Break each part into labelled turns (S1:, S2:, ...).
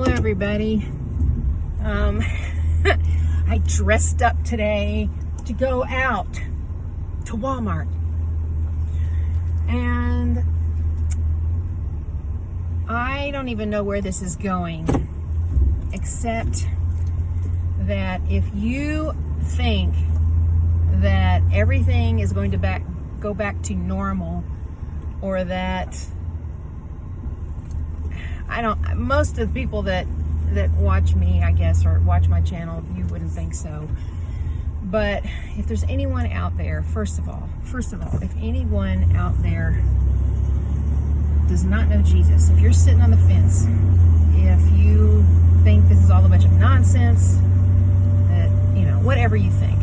S1: Hello everybody. I dressed up today to go out to Walmart, and I don't even know where this is going, except that if you think that everything is going to go back to normal, or that most of the people that watch me, I guess, or watch my channel, you wouldn't think so. But if there's anyone out there, first of all, if anyone out there does not know Jesus, if you're sitting on the fence, if you think this is all a bunch of nonsense, that, whatever you think,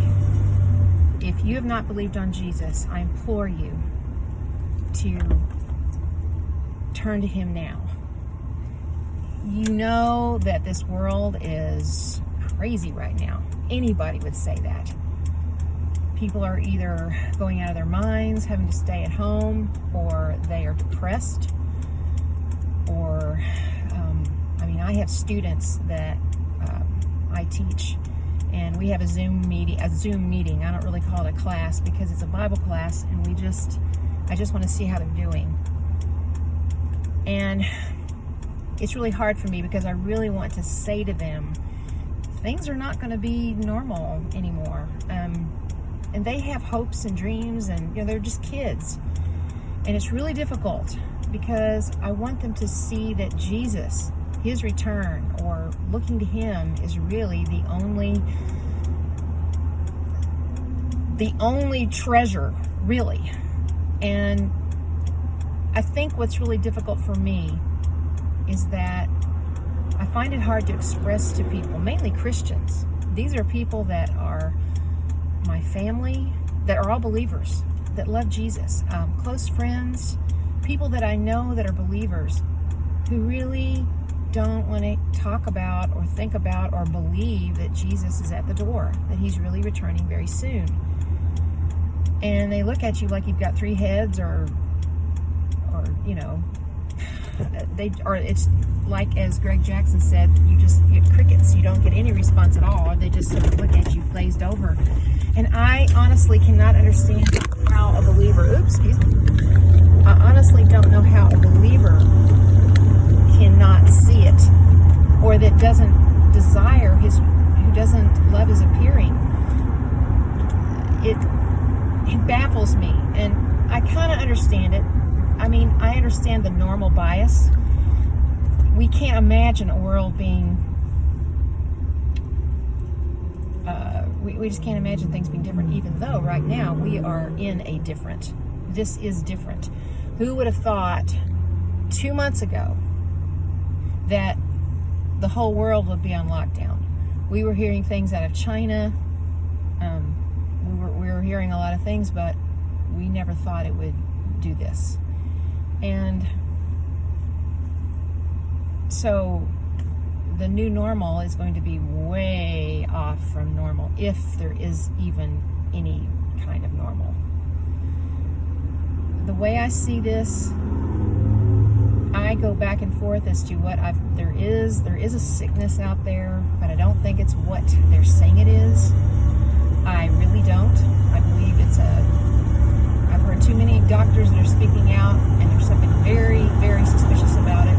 S1: if you have not believed on Jesus, I implore you to turn to Him now. You know that this world is crazy right now. Anybody would say that. People are either going out of their minds, having to stay at home, or they are depressed, or, I have students that I teach, and we have a Zoom meeting. I don't really call it a class because it's a Bible class, and I just want to see how they're doing. And it's really hard for me because I really want to say to them, things are not going to be normal anymore. And they have hopes and dreams, and they're just kids. And it's really difficult because I want them to see that Jesus, His return, or looking to Him, is really the only treasure, really. And I think what's really difficult for me is that I find it hard to express to people, mainly Christians. These are people that are my family, that are all believers, that love Jesus, close friends, people that I know that are believers, who really don't want to talk about or think about or believe that Jesus is at the door, that He's really returning very soon. And they look at you like you've got three heads, or it's like, as Greg Jackson said, you just get crickets. You don't get any response at all. They just sort of look at you glazed over. And I honestly cannot understand how a believer, I honestly don't know how a believer cannot see it, or that doesn't desire who doesn't love His appearing. It baffles me, and I kind of understand it. I understand the normal bias. We can't imagine a world being, we just can't imagine things being different, even though right now we are in this is different. Who would have thought 2 months ago that the whole world would be on lockdown? We were hearing things out of China. We were hearing a lot of things, but we never thought it would do this. And so the new normal is going to be way off from normal, if there is even any kind of normal. The way I see this, I go back and forth as to what there is a sickness out there, but I don't think it's what they're saying it is. I really don't. I believe I've heard too many doctors that are speaking out, and there's something very, very suspicious about it.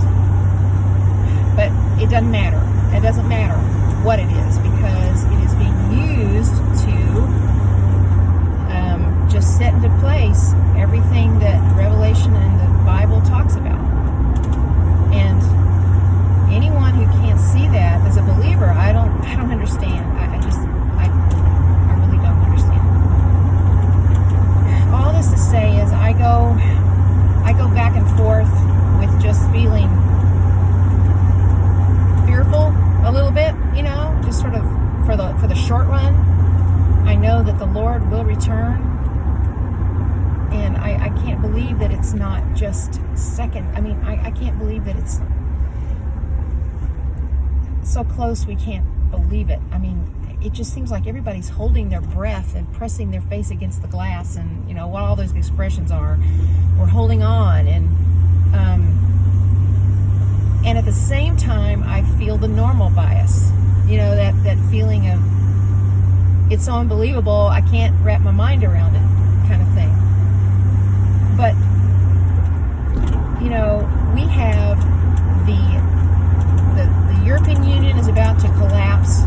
S1: But it doesn't matter. It doesn't matter what it is, because it is being used to just set into place everything that Revelation and the Bible talks about. And anyone who can't see that as a believer, I don't understand. I really don't understand. All this to say is I go back and forth with just feeling fearful a little bit, just sort of for the short run. I know that the Lord will return, and I can't believe that it's not just second. I can't believe that it's so close we can't believe it. It just seems like everybody's holding their breath and pressing their face against the glass, and what all those expressions are. We're holding on, and And at the same time, I feel the normal bias. You know, that feeling of, it's so unbelievable, I can't wrap my mind around it kind of thing. But, you know, we have the European Union is about to collapse.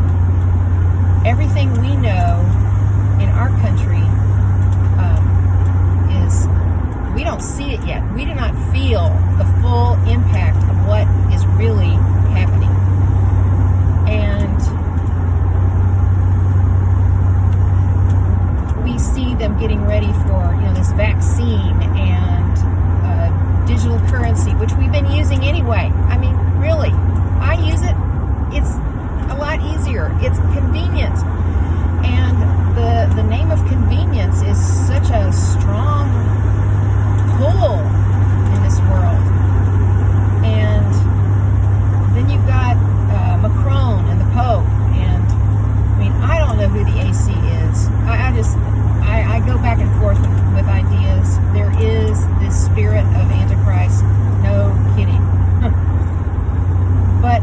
S1: Everything we know in our country is, we don't see it yet. We do not feel the full impact of what is really happening. And we see them getting ready for, you know, this vaccine and digital currency, which we've been using anyway. I mean, really, I use it. It's a lot easier. It's convenient. And the name of convenience is such a strong pull in this world. And then you've got Macron and the Pope. And, I mean, I don't know who the AC is. I go back and forth with ideas. There is this spirit of Antichrist. No kidding. But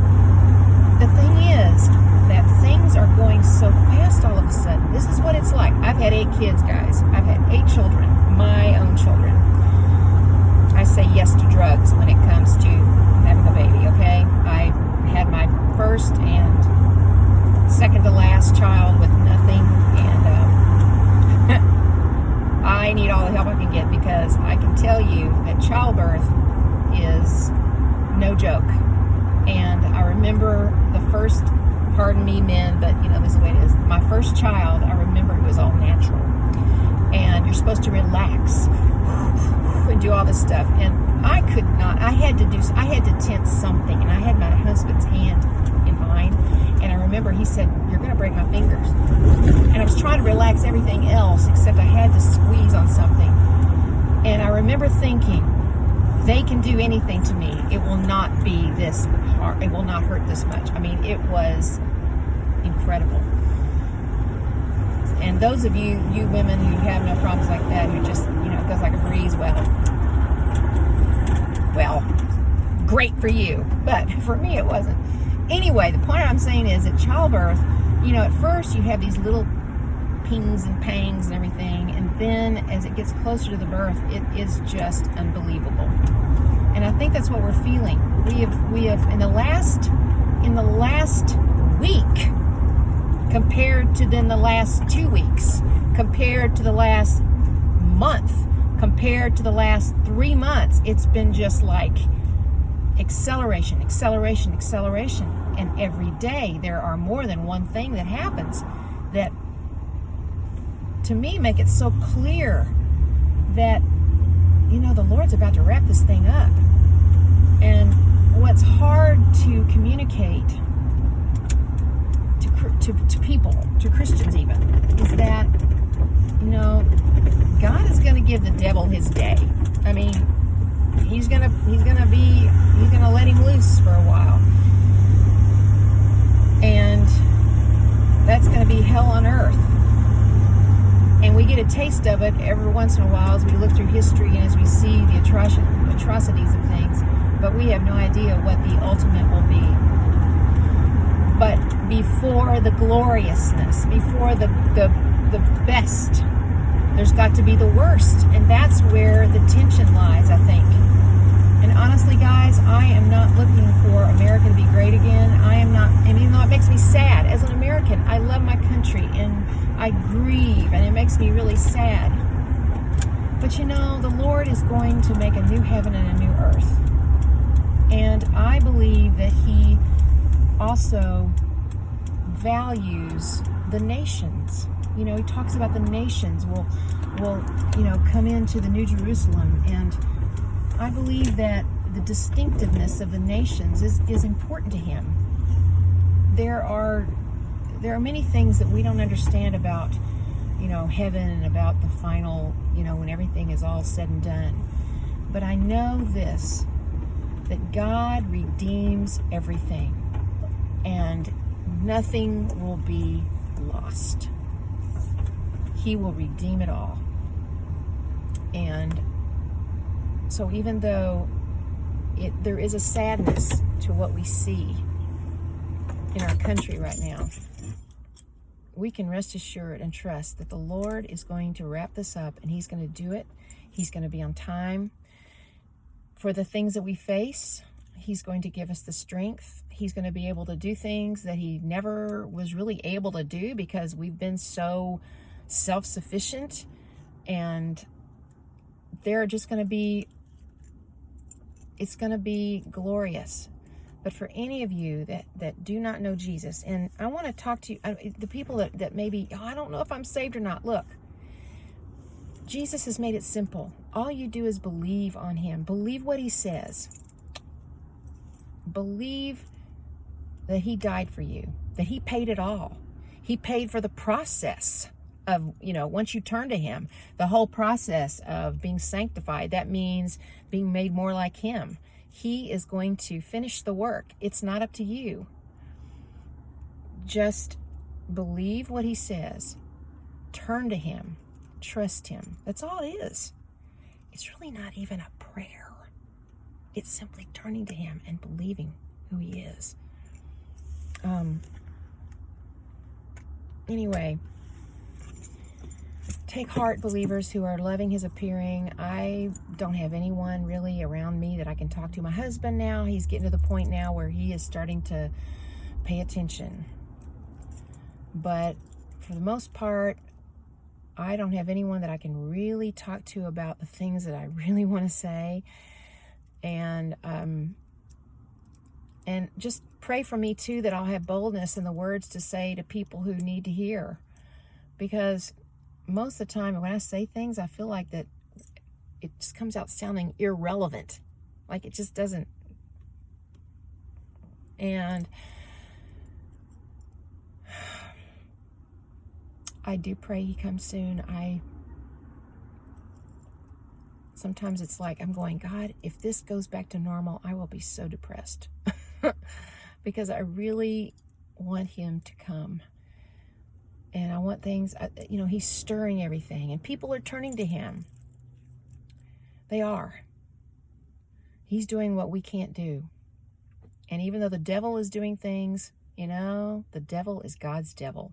S1: the thing is that things are going so fast all of a sudden. This is what it's like. I've had 8 kids, guys. I've had 8 children, my own children. I say yes to drugs when it comes to having a baby, okay? I had my first and second to last child with nothing, and I need all the help I can get, because I can tell you that childbirth is no joke. And I remember the first, pardon me men, but you know, this is the way it is. My first child, I remember it was all natural. And you're supposed to relax and do all this stuff. And I could not, I had to tense something. And I had my husband's hand in mine. And I remember he said, "You're going to break my fingers." And I was trying to relax everything else, except I had to squeeze on something. And I remember thinking, they can do anything to me. It will not be this hard. It will not hurt this much. I mean, it was incredible. And those of you women who have no problems like that, who just, you know, it goes like a breeze, well, great for you. But for me, it wasn't. Anyway, the point I'm saying is that childbirth, you know, at first you have these little pings and pangs and everything, and then as it gets closer to the birth, it is just unbelievable. And I think that's what we're feeling. We have in the last week, compared to then the last 2 weeks, compared to the last month, compared to the last 3 months, it's been just like acceleration. And every day there are more than one thing that happens that, to me, make it so clear that, you know, the Lord's about to wrap this thing up. And what's hard to communicate to people, to Christians even, is that, you know, God is going to give the devil his day. I mean, he's going to let him loose for a while. And that's going to be hell on earth. And we get a taste of it every once in a while as we look through history and as we see the atrocities of things. But we have no idea what the ultimate will be. But before the gloriousness, before the best, there's got to be the worst. And that's where the tension lies, I think. And honestly, guys, I am not looking for America to be great again. I am not, and even though it makes me sad, as an American, I love my country, and I grieve, and it makes me really sad. But you know, the Lord is going to make a new heaven and a new earth. And I believe that He also values the nations. You know, He talks about the nations will you know, come into the New Jerusalem, and I believe that the distinctiveness of the nations is important to Him. There are many things that we don't understand about, you know, heaven and about the final, you know, when everything is all said and done. But I know this, that God redeems everything, and nothing will be lost. He will redeem it all. And so even though there is a sadness to what we see in our country right now. We can rest assured and trust that the Lord is going to wrap this up, and he's going to do it. He's going to be on time for the things that we face. He's going to give us the strength. He's going to be able to do things that he never was really able to do because we've been so self-sufficient, and they're just going to be, it's going to be glorious. But for any of you that do not know Jesus, and I want to talk to you, the people that maybe, I don't know if I'm saved or not. Look, Jesus has made it simple. All you do is believe on him. Believe what he says. Believe that he died for you, that he paid it all. He paid for the process of, once you turn to him, the whole process of being sanctified. That means being made more like him. He is going to finish the work. It's not up to you. Just believe what he says. Turn to him. Trust him. That's all it is. It's really not even a prayer. It's simply turning to him and believing who he is. Anyway, take heart, believers who are loving his appearing. I don't have anyone really around me that I can talk to. My husband now, he's getting to the point now where he is starting to pay attention. But for the most part, I don't have anyone that I can really talk to about the things that I really want to say. And just pray for me too, that I'll have boldness in the words to say to people who need to hear. Because most of the time when I say things, I feel like that it just comes out sounding irrelevant. Like it just doesn't. And I do pray he comes soon. Sometimes it's like I'm going, God, if this goes back to normal, I will be so depressed. Because I really want him to come. And I want things, he's stirring everything. And people are turning to him. They are. He's doing what we can't do. And even though the devil is doing things, the devil is God's devil.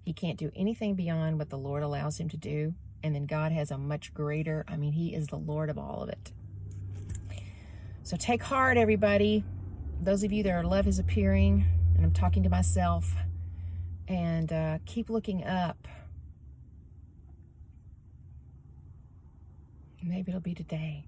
S1: He can't do anything beyond what the Lord allows him to do. And then God has a much greater, he is the Lord of all of it. So take heart, everybody. Those of you that love his appearing, and I'm talking to myself, and keep looking up. Maybe it'll be today.